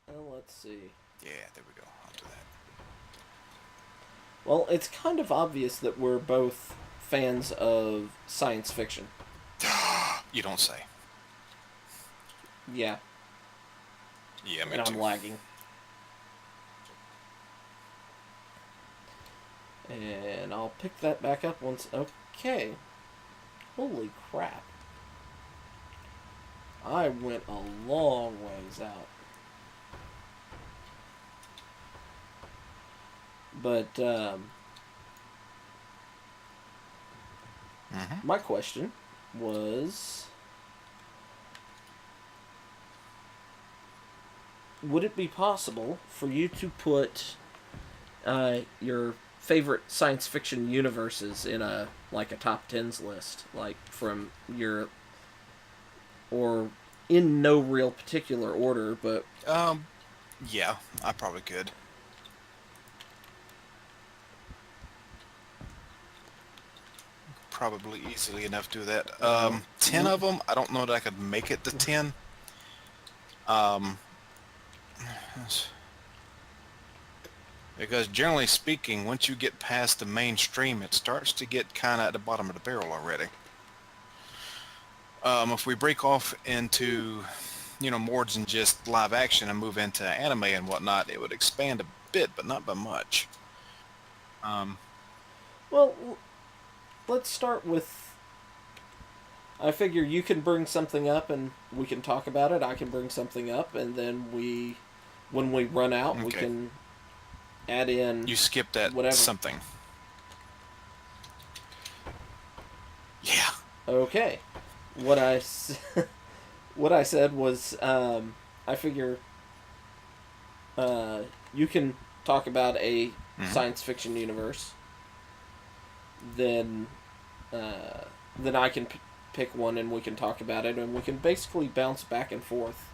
Let's see. Yeah, there we go. I'll do Well, it's kind of obvious that we're both fans of science fiction. that. You don't say. Yeah, Yeah, me and too. I'm lagging. And I'll pick that back up once. Okay. Holy crap. I went a long ways out. But Mm-hmm. my question was, would it be possible for you to put your favorite science fiction universes in a top tens list, like from your, or in no real particular order, but Um, yeah, I probably could. Probably easily enough do that. well, 10 of them, I don't know that I could make it to 10. Um, because generally speaking, once you get past the mainstream, it starts to get kind of at the bottom of the barrel already. If we break off into, more than just live action and move into anime and whatnot, it would expand a bit, but not by much. Um, well, let's start with. I figure you can bring something up and we can talk about it. I can bring something up, and then when we run out, we okay. can add in You skipped at whatever. something. Yeah. Okay. What I what I said was, I figure you can talk about a Hmm. science fiction universe, then uh, then I can pick one and we can talk about it, and we can basically bounce back and forth.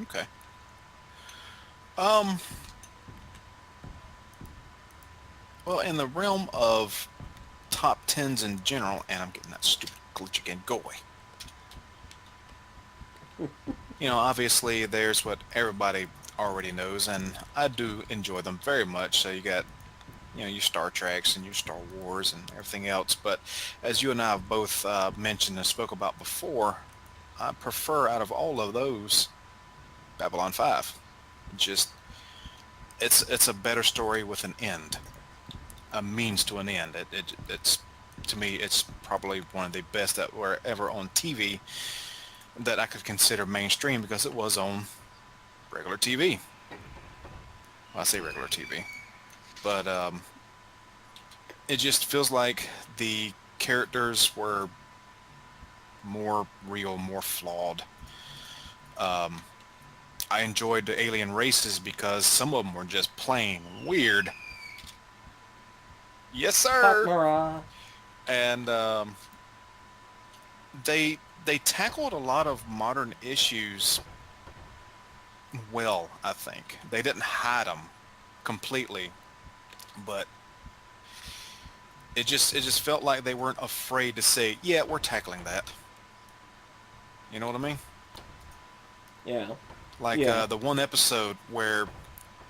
Okay. Um, well, in the realm of top tens in general, and I'm getting that stupid glitch again. Go away. Obviously there's what everybody already knows, and I do enjoy them very much. So you got, your Star Treks and your Star Wars and everything else. But as you and I have both mentioned and spoke about before, I prefer out of all of those Babylon 5. Just it's a better story with an end, a means to an end. It's to me it's probably one of the best that were ever on TV that I could consider mainstream because it was on regular TV. Well, I say regular TV, but it just feels like the characters were more real, more flawed. Um, I enjoyed the alien races because some of them were just plain weird. Yes, sir. Takmara. And they tackled a lot of modern issues well. I think they didn't hide them completely, but it just felt like they weren't afraid to say, "Yeah, we're tackling that." You know what I mean? Yeah. Like Yeah. the one episode where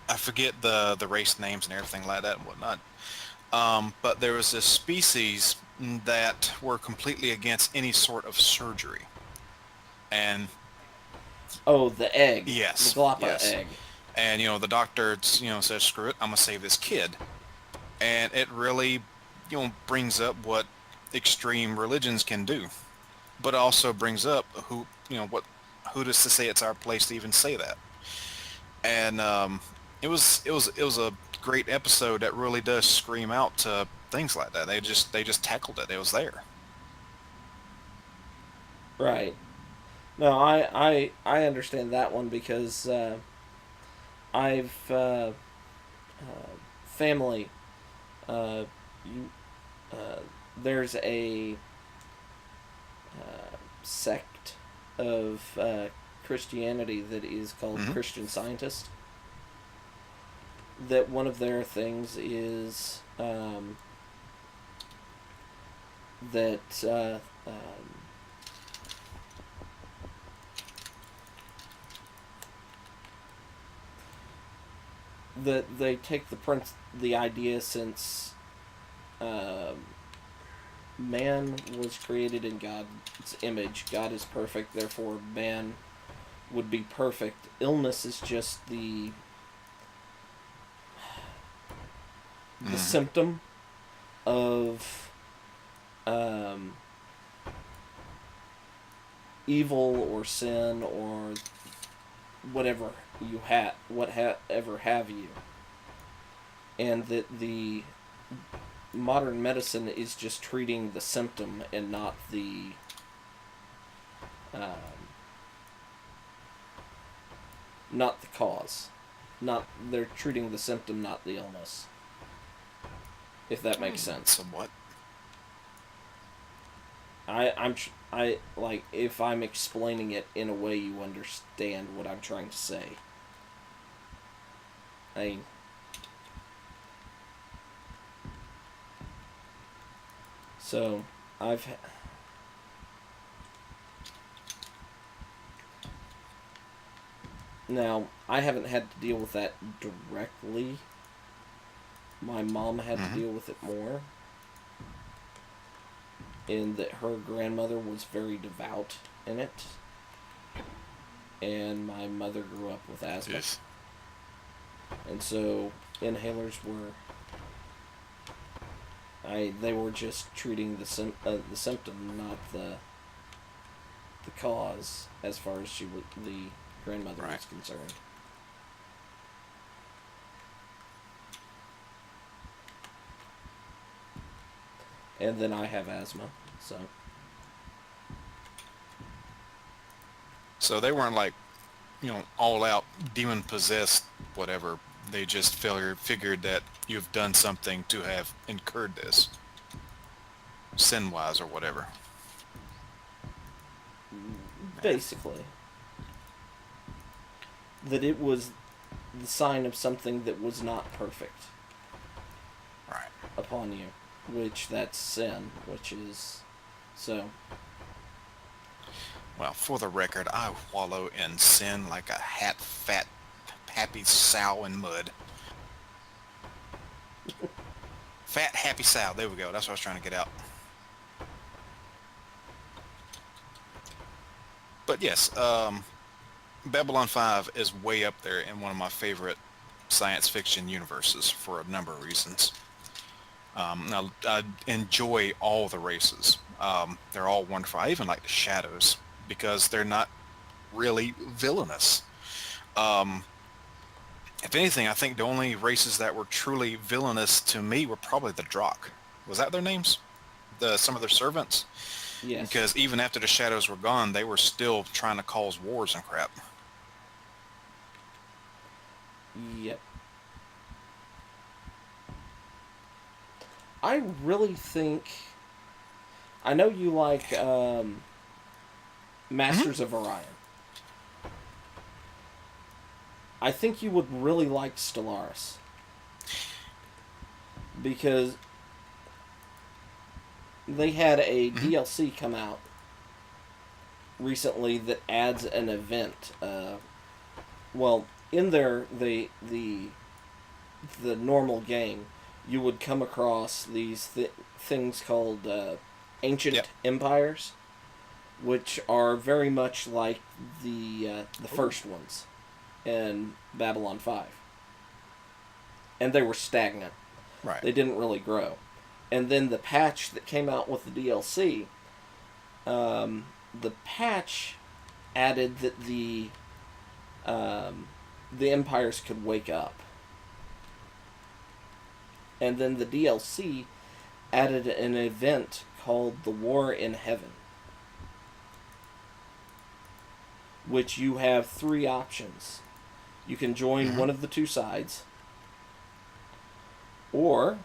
I forget the race names and everything like that and whatnot. But there was this species that were completely against any sort of surgery. And Oh, the egg. The yes, Glappa yes. egg. And the doctor says, "Screw it, I'm gonna save this kid." And it really brings up what extreme religions can do, but also brings up who does to say it's our place to even say that. And it was a great episode that really does scream out to things like that. They just tackled it. It was there. Right. No, I understand that one because I've family. Uh, you there's a sect of, Christianity that is called Hmm. Christian Scientist, that one of their things is that that they take the idea since man was created in God's image. God is perfect, therefore man would be perfect. Illness is just the symptom of evil or sin or whatever whatever have you, and that the modern medicine is just treating the symptom and not the not the cause. Not they're treating the symptom, not the illness. If that makes sense. Somewhat. I like if I'm explaining it in a way you understand what I'm trying to say. So now I haven't had to deal with that directly. My mom had to deal with it more, in that her grandmother was very devout in it, and my mother grew up with asthma. Yes. And so inhalers were they were just treating the symptom, not the cause, as far as the grandmother was concerned. And then I have asthma, so. So they weren't like, all out demon possessed, whatever. They just figured that you've done something to have incurred this, sin wise or whatever. Basically. That it was the sign of something that was not perfect. Right. Upon you. Which that's sin, which is so. Well, for the record, I wallow in sin like a fat, happy sow in mud. Fat, happy sow. There we go. That's what I was trying to get out. But yes, Babylon 5 is way up there in one of my favorite science fiction universes for a number of reasons. I enjoy all the races. They're all wonderful. I even like the shadows because they're not really villainous. If anything, I think the only races that were truly villainous to me were probably the Drakh. Was that their names? Some of their servants? Yes. Because even after the shadows were gone, they were still trying to cause wars and crap. Yep. I really think... I know you like Masters of Orion. I think you would really like Stellaris. Because they had a DLC come out recently that adds an event. In the normal game, you would come across these things called ancient empires, which are very much like the first ones in Babylon 5. And they were stagnant. Right. They didn't really grow. And then the patch that came out with the DLC, the patch added that the empires could wake up. And then the DLC added an event called the War in Heaven, which you have 3 options. You can join one of the 2 sides, or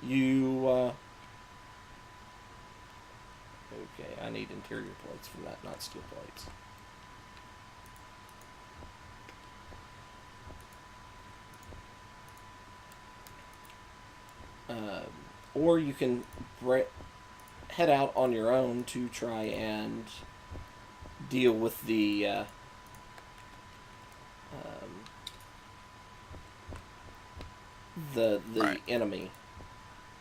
you okay, I need interior plates for that, not steel plates. or you can head out on your own to try and deal with the Right. enemy.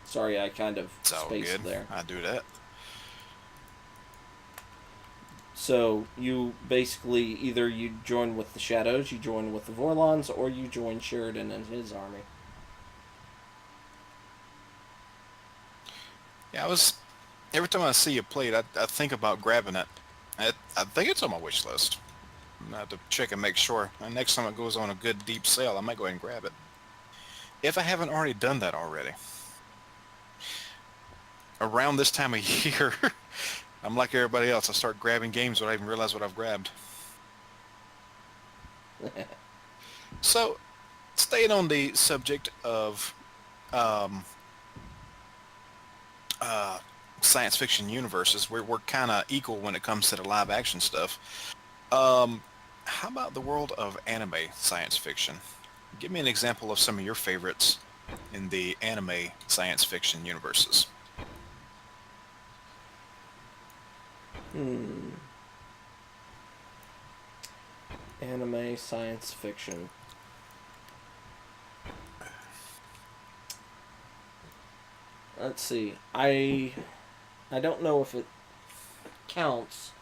Sorry, I kind of It's all good. spaced there. I do that. So you basically either you join with the Shadows, you join with the Vorlons, or you join Sheridan and his army. Yeah, I was. Every time I see a plate, I think about grabbing it. I think it's on my wish list. I'm gonna have to check and make sure. And next time it goes on a good deep sale, I might go ahead and grab it. If I haven't already done that already. Around this time of year, I'm like everybody else. I start grabbing games without even realize what I've grabbed. So, staying on the subject of um, uh, science fiction universes, we're kind of equal when it comes to the live action stuff. Um, how about the world of anime science fiction? Give me an example of some of your favorites in the anime science fiction universes. Anime science fiction. Let's see. I don't know if it counts.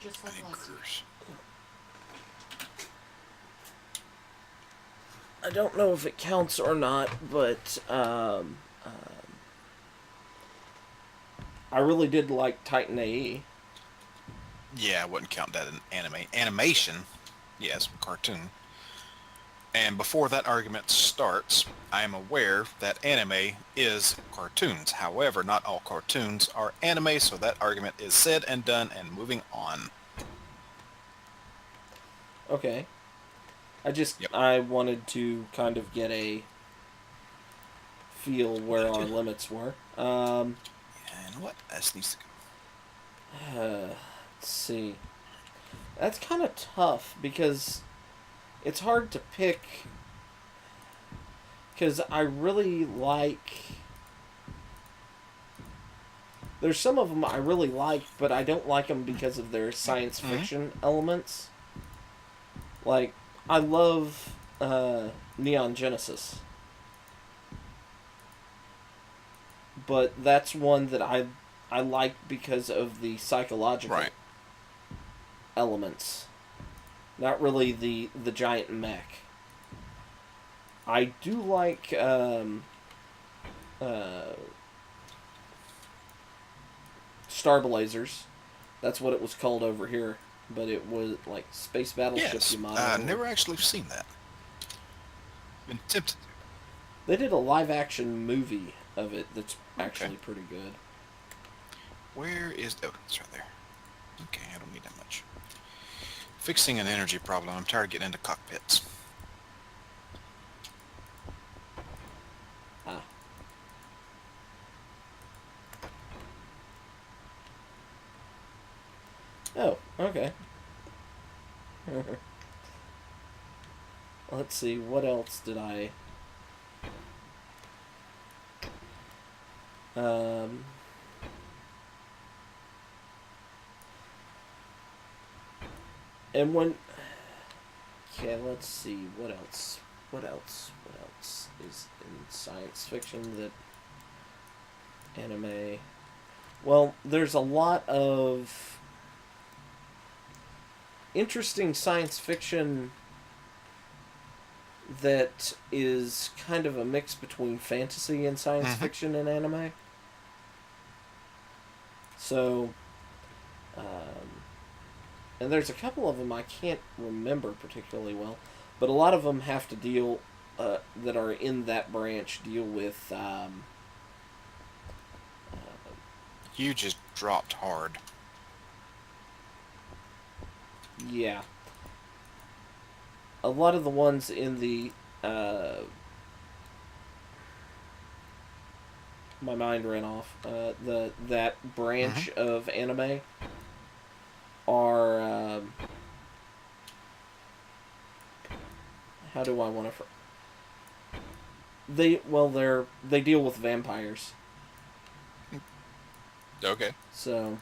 Just like last year. I don't know if it counts or not, but I really did like Titan AE. Yeah, I wouldn't count that in anime. Animation, yes, cartoon. And before that argument starts, I am aware that anime is cartoons. However, not all cartoons are anime, so that argument is said and done and moving on. Okay. Yep. I wanted to kind of get a feel where our limits were. And what? That needs to go. Let's see. That's kind of tough because it's hard to pick. Because I really like. There's some of them I really like, but I don't like them because of their science fiction elements. Like, I love Neon Genesis. But that's one that I like because of the psychological Right. elements. Not really the giant mech. I do like Star Blazers. That's what it was called over here. But it was like Space Battleship Yes. Yamato. Never actually seen that. Been tempted to. They did a live action movie of it that's actually Okay. pretty good. Where is... Oh, it's right there. Okay, I don't need that much. Fixing an energy problem. I'm tired of getting into cockpits. Ah. Oh, okay. Let's see, what else did I... and when... Okay, let's see, what else? What else is in science fiction that... Anime... Well, there's a lot of interesting science fiction that is kind of a mix between fantasy and science fiction and anime. So, and there's a couple of them I can't remember particularly well, but a lot of them have to deal, that are in that branch, deal with, You just dropped hard. yeah. A lot of the ones in the, my mind ran off, that branch of anime are, how do I want to... they deal with vampires. Okay. So,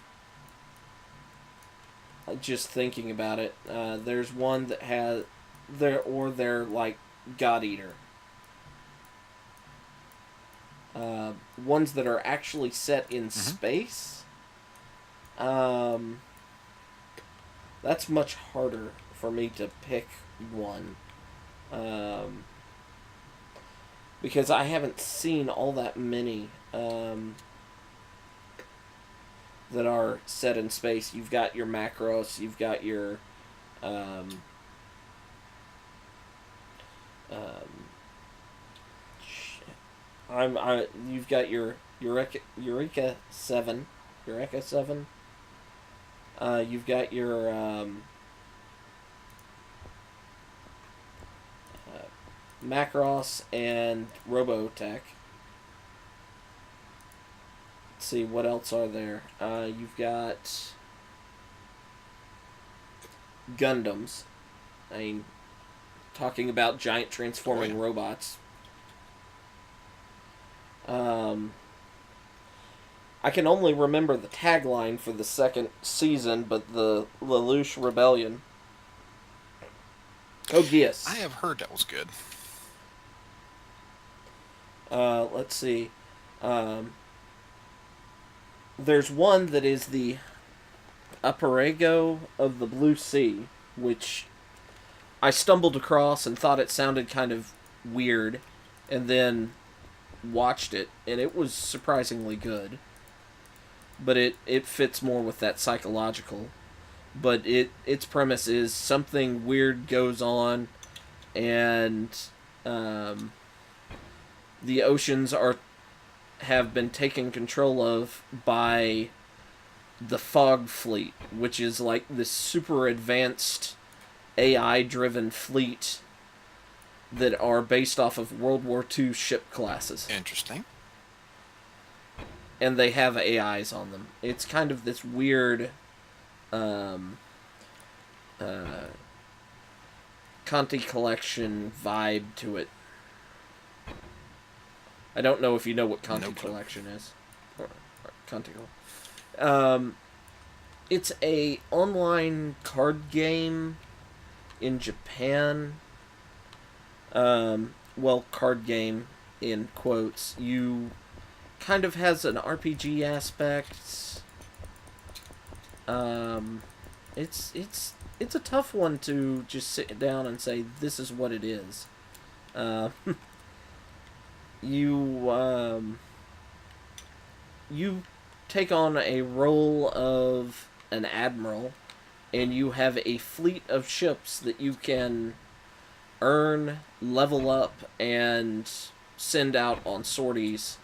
just thinking about it, there's one that has they're like God Eater. Ones that are actually set in space. That's much harder for me to pick one. Because I haven't seen all that many that are set in space. You've got your Macross, you've got your um, you've got your Eureka 7. You've got your Macross and Robotech. Let's see, what else are there? You've got Gundams. I mean, talking about giant transforming robots. I can only remember the tagline for the second season, but the Lelouch Rebellion. Oh, yes. I have heard that was good. Let's see. There's one that is the Aparego of the Blue Sea, which I stumbled across and thought it sounded kind of weird, and then watched it, and it was surprisingly good. But it fits more with that psychological. But its premise is something weird goes on, and the oceans have been taken control of by the Fog Fleet, which is like this super advanced AI-driven fleet that are based off of World War II ship classes. Interesting. And they have AIs on them. It's kind of this weird Conti Collection vibe to it. I don't know if you know what Conti Collection is. Or Conti. It's a online card game in Japan. Card game in quotes. You kind of has an RPG aspect. It's a tough one to just sit down and say this is what it is. You take on a role of an admiral, and you have a fleet of ships that you can earn, level up, and send out on sorties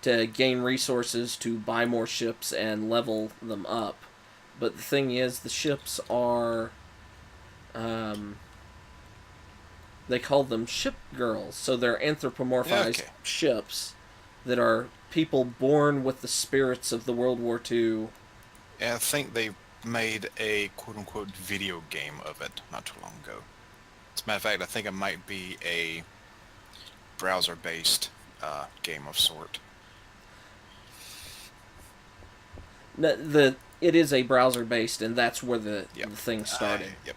to gain resources to buy more ships and level them up. But the thing is, the ships are they call them ship girls, so they're anthropomorphized ships that are people born with the spirits of the World War II. Yeah, I think they made a quote-unquote video game of it not too long ago. As a matter of fact, I think it might be a browser-based game of sort. It is a browser-based, and that's where the thing started. Yep.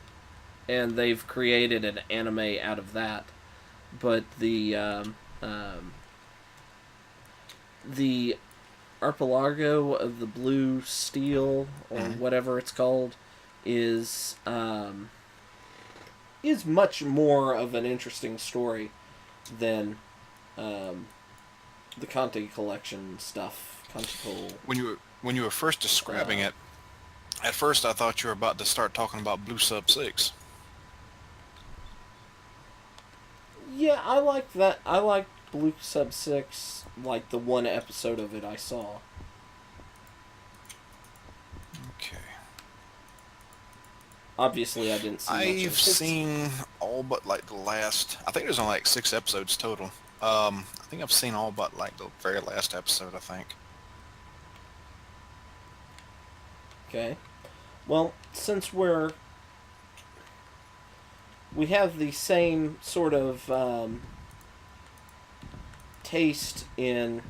And they've created an anime out of that. But the Archipelago of the Blue Steel, or whatever it's called, is much more of an interesting story than the Conti Collection stuff. When you were first describing it, at first I thought you were about to start talking about Blue Sub 6. Yeah, I like that. I like Blue Sub 6, like the one episode of it I saw. Okay. Obviously, I didn't see much of it. I've seen all but like the last... I think there's only like 6 episodes total. I think I've seen all but like the very last episode, I think. Okay. Well, since we have the same sort of taste in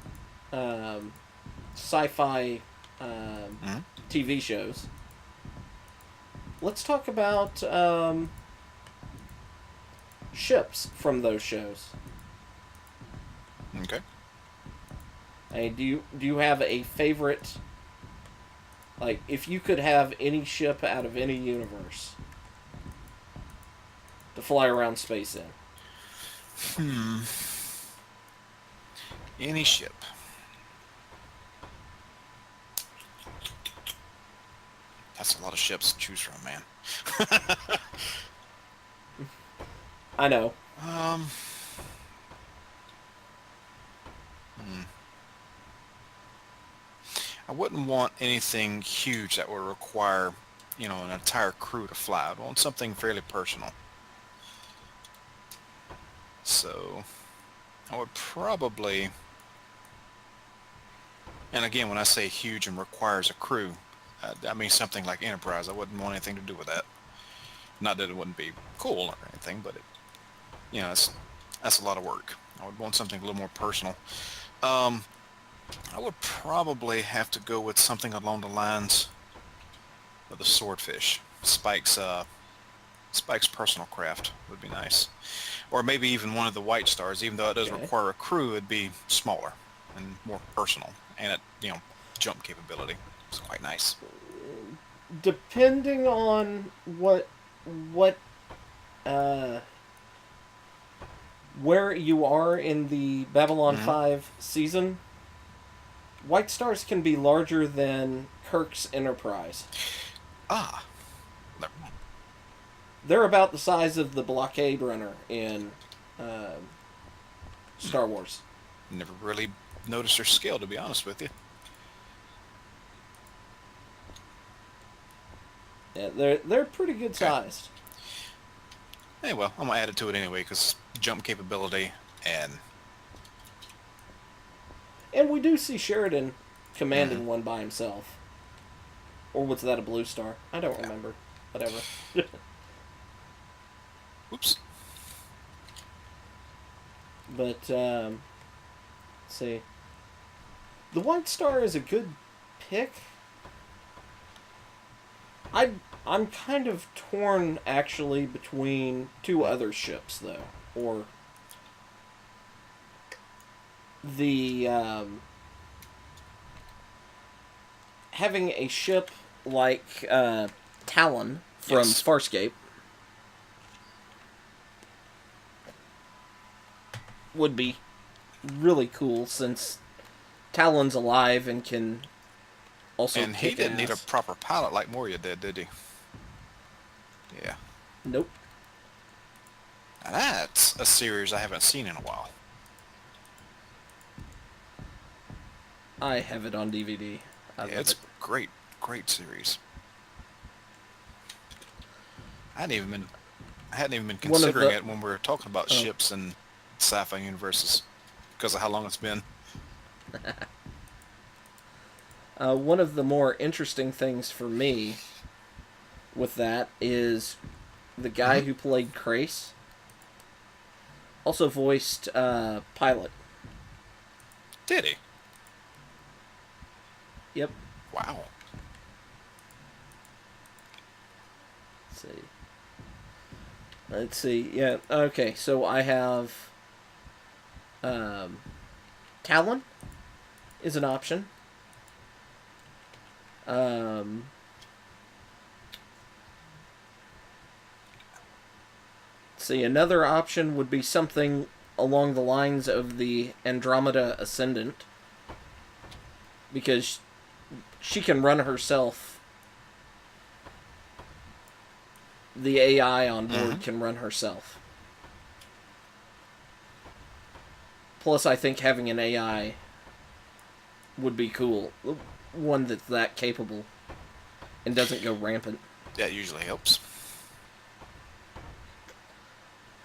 sci-fi Hmm. TV shows, let's talk about ships from those shows. Okay. Hey, do you have a favorite? Like, if you could have any ship out of any universe to fly around space in, Hmm. Any ship. That's a lot of ships to choose from, man. I know. Um. hmm. I wouldn't want anything huge that would require, an entire crew to fly. I'd want something fairly personal. So I would probably, and again, when I say huge and requires a crew, I mean something like Enterprise. I wouldn't want anything to do with that. Not that it wouldn't be cool or anything, but that's a lot of work. I would want something a little more personal. Um, I would probably have to go with something along the lines of the Swordfish. Spike's personal craft would be nice. Or maybe even one of the White Stars, even though it does Okay. require a crew, it'd be smaller and more personal. And jump capability. It's quite nice. Depending on what uh, where you are in the Babylon Hmm. 5 season, White Stars can be larger than Kirk's Enterprise. Ah, never mind. They're about the size of the blockade runner in Star Wars. Never really noticed their scale, to be honest with you. Yeah, they're pretty good Okay. sized. Hey, well, I'm gonna add it to it anyway, because jump capability and... And we do see Sheridan hmm commanding one by himself. Or was that a blue star? I don't Yeah. remember. Whatever. Oops. But let's see. The White Star is a good pick. I'm kind of torn actually between two other ships though, or the having a ship like Talon from Yes. Farscape would be really cool since Talon's alive and can also And he kick didn't need a ass. proper pilot like Moria did he? Yeah. Nope. Now that's a series I haven't seen in a while. I have it on DVD. I Yeah, love it's it. great, great series. I hadn't even been I hadn't even been One of considering the it when we were talking about oh, ships and sci-fi universes because of how long it's been. one of the more interesting things for me with that is the guy Hmm. who played Crace also voiced Pilot. Did he? Yep. Wow. Let's see. Let's see. Yeah. Okay. So I have Talon is an option. Um, see, another option would be something along the lines of the Andromeda Ascendant, because she can run herself. The AI on Hmm. board can run herself. Plus, I think having an AI would be cool. One that's that capable and doesn't go rampant. That usually helps.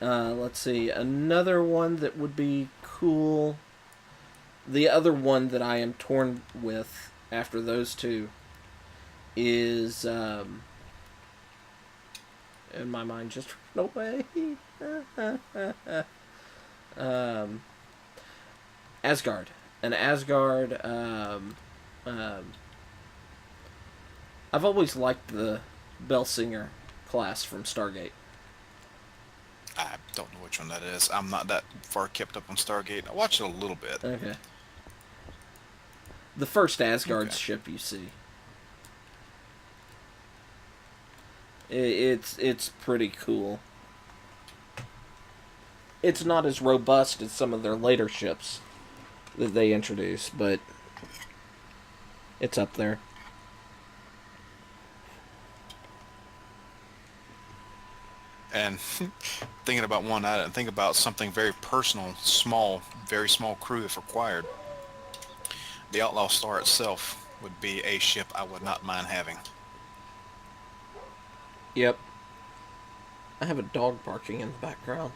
Let's see. Another one that would be cool. The other one that I am torn with after those two is. And my mind just ran away. um, Asgard. An Asgard. I've always liked the Bellsinger class from Stargate. I don't know which one that is. I'm not that far kept up on Stargate. I watched it a little bit. Okay. The first Asgard Okay. ship you see. It's pretty cool. It's not as robust as some of their later ships that they introduce, but it's up there. And thinking about one, I didn't think about something very personal, small, very small crew if required. The Outlaw Star itself would be a ship I would not mind having. Yep. I have a dog barking in the background.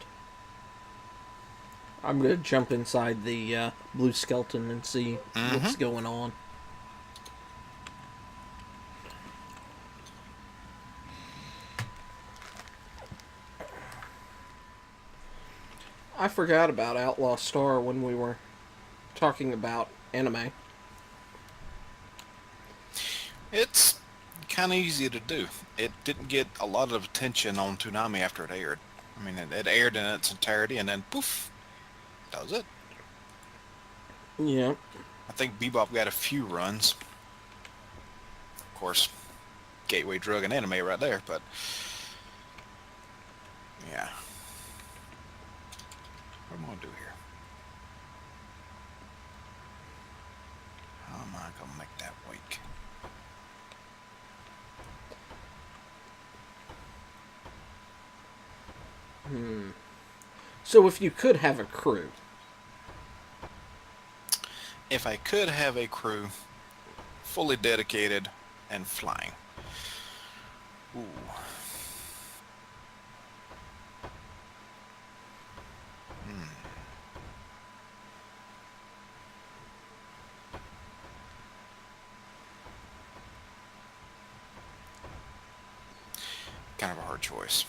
I'm gonna jump inside the blue skeleton and see what's going on. I forgot about Outlaw Star when we were talking about anime. It's kind of easy to do. It didn't get a lot of attention on Toonami after it aired. I mean, it aired in its entirety, and then poof, that was it. Yep. I think Bebop got a few runs. Of course, gateway drug and anime right there, but yeah. What am I gonna do here? How am I gonna make that wake? So if you could have a crew, If I could have a crew fully dedicated and flying. Ooh. Kind of a hard choice.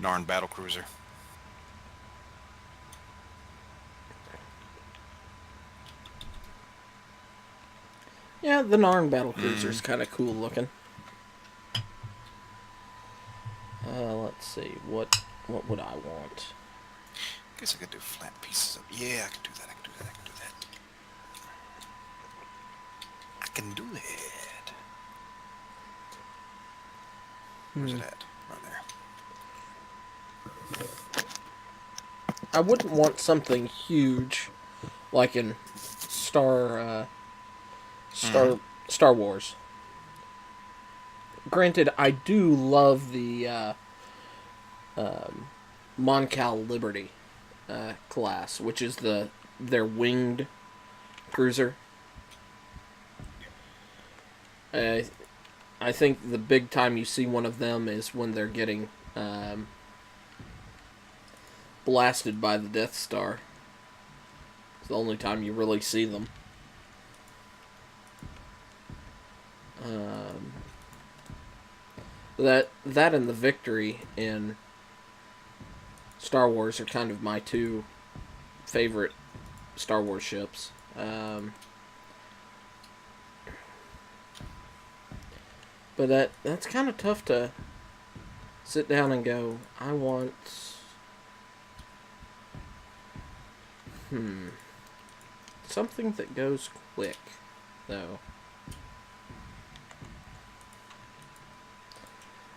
Narn battlecruiser. yeah, the Narn battlecruiser's kind of cool looking. Let's see, what would I want? Guess I could do flat pieces of. Yeah, I could do that. I could do that. I could do that. I can do it. Where's it at? Right there. I wouldn't want something huge, like in Star Wars. Granted, I do love the Moncal Liberty class, which is their winged cruiser. I think the big time you see one of them is when they're getting blasted by the Death Star. It's the only time you really see them. That and the Victory in Star Wars are kind of my two favorite Star Wars ships. But that's kind of tough to sit down and go, I want... something that goes quick, though.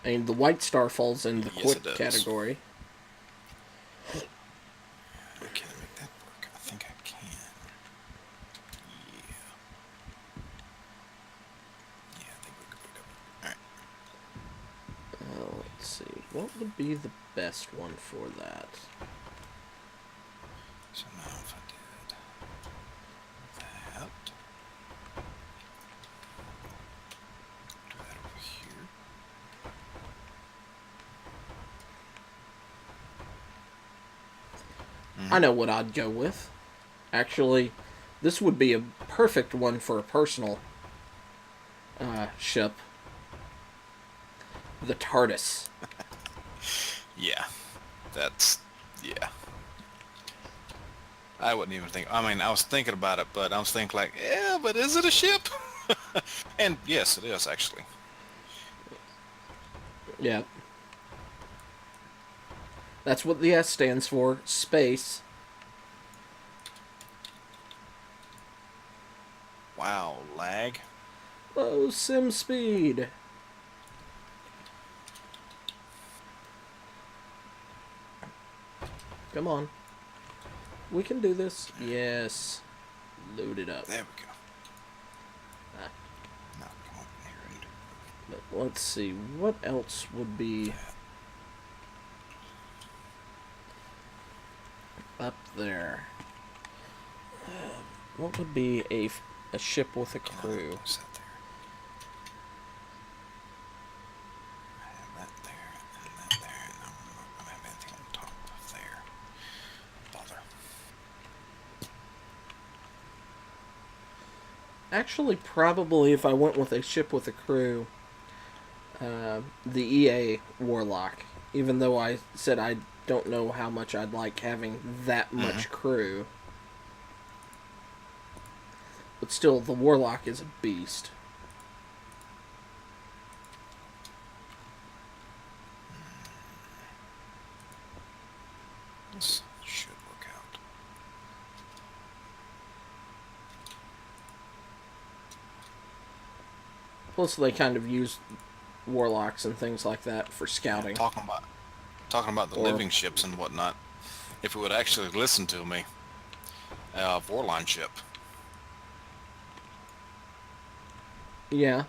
I mean, the White Star falls in the Yes, quick it does. category. Can I make that work? I think I can. Yeah. Yeah, I think we could make that work. Alright. Let's see. What would be the best one for that? So now if I did that. Do that over here. I know what I'd go with. Actually, this would be a perfect one for a personal. ship. The TARDIS. Yeah, that's yeah. I wouldn't even think. I mean, I was thinking about it, but I was thinking like, yeah, but is it a ship? And yes, it is actually. Yeah. That's what the S stands for. Space. Wow, lag. Low sim speed. Come on. We can do this. Yes. Load it up. There we go. Ah. Now come over here and do But let's see. What else would be that. up there? What would be a ship with a crew? Set there. I have that there and that there, and I'm not gonna have anything on top of there. Bother. Actually, probably if I went with a ship with a crew, the EA Warlock. Even though I said I don't know how much I'd like having that much crew. But still, the Warlock is a beast. This should work out. Plus, they kind of use Warlocks and things like that for scouting. Talking about the Or- living ships and whatnot. If it would actually listen to me, Vorlon ship. Yeah.